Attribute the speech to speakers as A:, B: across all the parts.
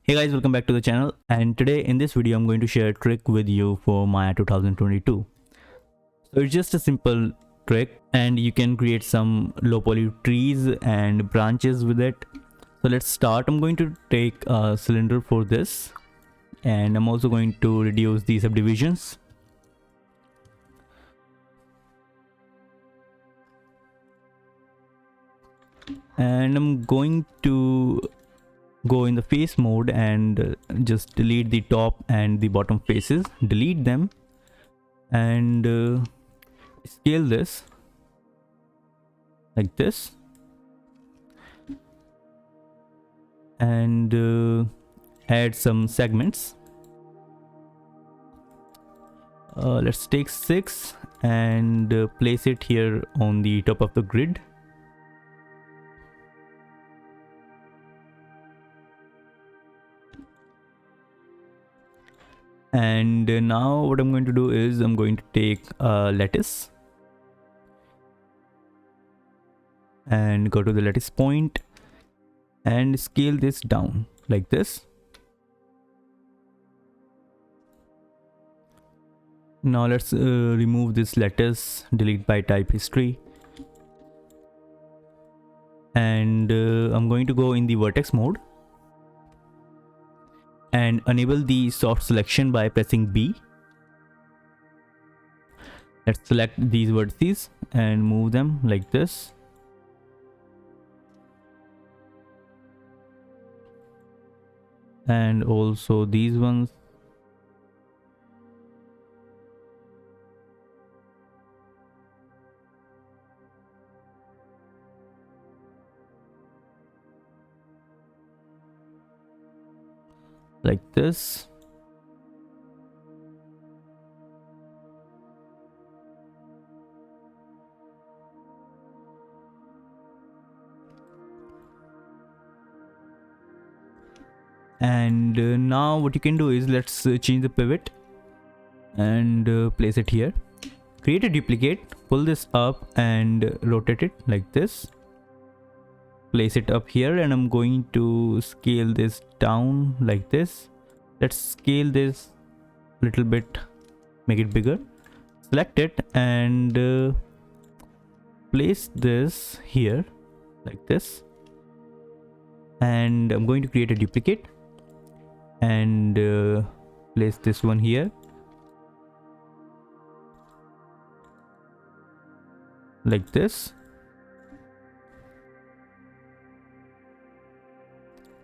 A: Hey guys, welcome back to the channel, and today in this video I'm going to share a trick with you for Maya 2022. So it's just a simple trick and you can create some low poly trees and branches with it. So let's start. I'm going to take a cylinder for this, and I'm also going to reduce the subdivisions. And I'm going to go in the face mode and just delete the top and the bottom faces, delete them, and scale this like this, and add some segments. Let's take 6 and place it here on the top of the grid. And now what I'm going to do is I'm going to take a lattice and go to the lattice point and scale this down like this. Now let's remove this lattice, delete by type history, and I'm going to go in the vertex mode and enable the soft selection by pressing B. Let's select these vertices and move them like this. And also these ones. Like this. And now what you can do is let's change the pivot and place it here. Create a duplicate, pull this up and rotate it like this. Place it up here, and I'm going to scale this down like this. Let's scale this a little bit, make it bigger. Select it and place this here like this. And I'm going to create a duplicate and place this one here like this.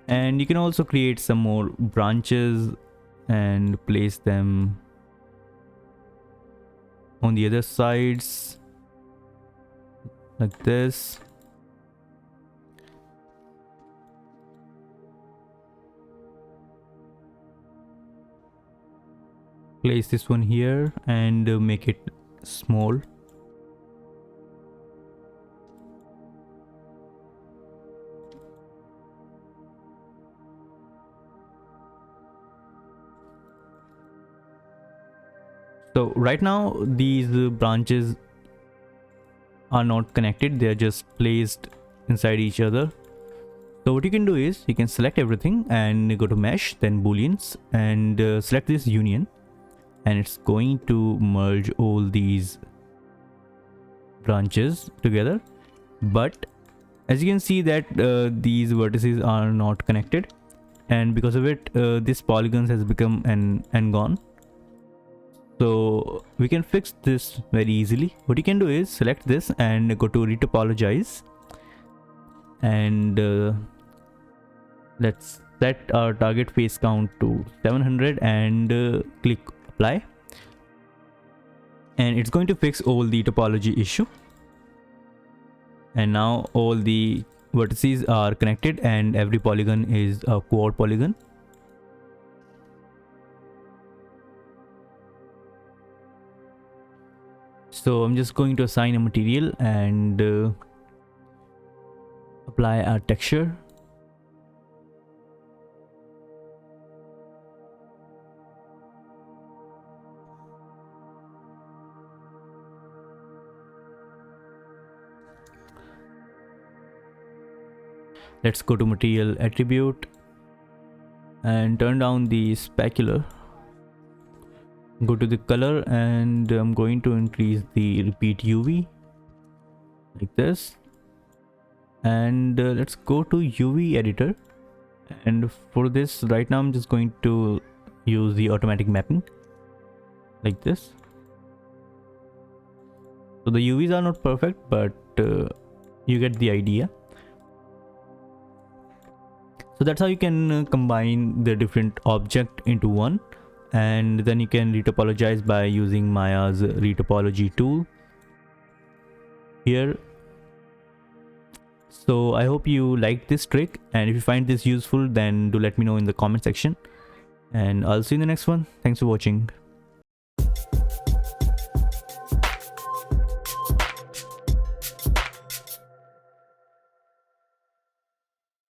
A: And you can also create some more branches and place them on the other sides like this. Place this one here and make it small. So right now these branches are not connected, they are just placed inside each other. So what you can do is you can select everything and go to mesh, then booleans, and select this union, and it's going to merge all these branches together. But as you can see that these vertices are not connected, and because of it this polygon has become an gone. So we can fix this very easily. What you can do is select this and go to Retopologize, and let's set our target face count to 700 and click apply, and it's going to fix all the topology issue. And now all the vertices are connected and every polygon is a quad polygon. So I'm just going to assign a material and apply a texture. Let's go to material attribute and turn down the specular. Go to the color and I'm going to increase the repeat UV like this. And let's go to UV editor. And for this, right now I'm just going to use the automatic mapping like this. So the UVs are not perfect, but you get the idea. So that's how you can combine the different object into one, and then you can retopologize by using Maya's retopology tool here. So I hope you liked this trick, and if you find this useful, then do let me know in the comment section, and I'll see you in the next one. Thanks for watching.